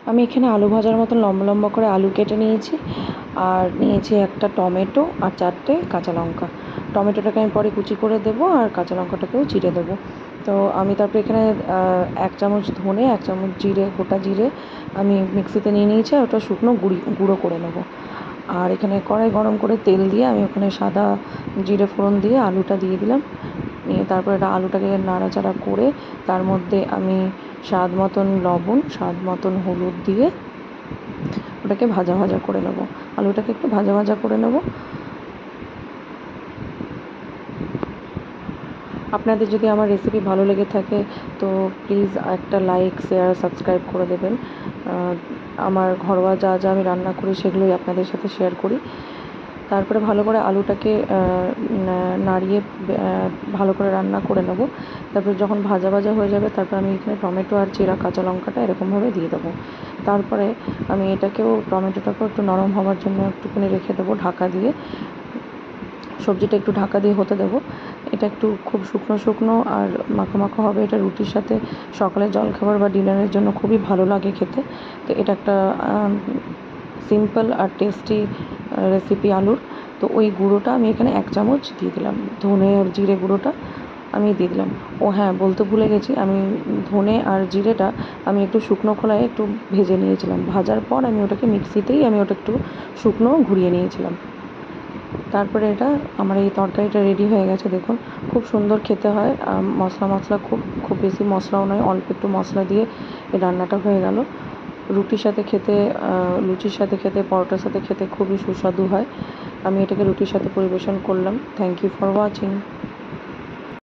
আমি এখানে আলু ভাজার মতন লম্বা লম্বা করে আলু কেটে নিয়েছি, আর নিয়েছি একটা টমেটো আর 4টে কাঁচা লঙ্কা। টমেটোটাকে আমি পরে কুচি করে দেবো, আর কাঁচা লঙ্কাটাকেও চিড়ে দেবো। তো আমি তারপরে এখানে 1 চামচ ধনে, 1 চামচ জিরে, গোটা জিরে আমি মিক্সিতে নিয়ে নিয়েছি, আর ওটা শুকনো গুঁড়ো করে নেবো। আর এখানে কড়াই গরম করে তেল দিয়ে আমি ওখানে সাদা জিরে ফোড়ন দিয়ে আলুটা দিয়ে দিলাম। নিয়ে তারপরে আলুটাকে নাড়াচাড়া করে তার মধ্যে আমি স্বাদ মতন লবণ, স্বাদ মতন হলুদ দিয়ে ওটাকে ভাজা ভাজা করে নেবো। আলুটাকে একটু ভাজা ভাজা করে নেবো। আপনাদের যদি আমার রেসিপি ভালো লেগে থাকে তো প্লিজ একটা লাইক, শেয়ার, সাবস্ক্রাইব করে দেবেন। আমার ঘরোয়া যা যা আমি রান্না করি সেগুলোই আপনাদের সাথে শেয়ার করি। তারপরে ভালো করে আলুটাকে নাড়িয়ে ভালো করে রান্না করে নেব। তারপরে যখন ভাজা ভাজা হয়ে যাবে, তারপর আমি এখানে টমেটো আর চেরা কাঁচা লঙ্কাটা এরকমভাবে দিয়ে দেবো। তারপরে আমি টমেটোটাকেও একটু নরম হওয়ার জন্য একটুখানি রেখে দেবো ঢাকা দিয়ে। সবজিটা একটু ঢাকা দিয়ে হতে দেবো। এটা একটু খুব শুকনো শুকনো আর মাখো মাখো হবে। এটা রুটির সাথে সকালের জলখাবার বা ডিনারের জন্য খুবই ভালো লাগে খেতে। তো এটা একটা সিম্পল আর টেস্টি রেসিপি আলুর। তো ওই গুঁড়োটা আমি এখানে 1 চামচ দিয়ে দিলাম, ধনে আর জিরে গুঁড়োটা আমি দিয়ে দিলাম। ও হ্যাঁ, বলতে ভুলে গেছি, আমি ধনে আর জিরেটা আমি একটু শুকনো খোলায় একটু ভেজে নিয়েছিলাম। ভাজার পর আমি ওটাকে মিক্সিতেই ওটা একটু শুকনো ঘুরিয়ে নিয়েছিলাম। তারপরে আমার এই তরকারিটা রেডি হয়ে গেছে। দেখুন, খুব সুন্দর খেতে হয়। মশলা খুব বেশি মশলাও নয়, অল্প একটু মশলা দিয়ে এই রান্নাটা হয়ে গেল। রুটির সাথে খেতে, লুচির সাথে খেতে, পরোটার সাথে খেতে খুবই সুস্বাদু হয়। আমি এটাকে রুটির সাথে পরিবেশন করলাম। Thank you for watching.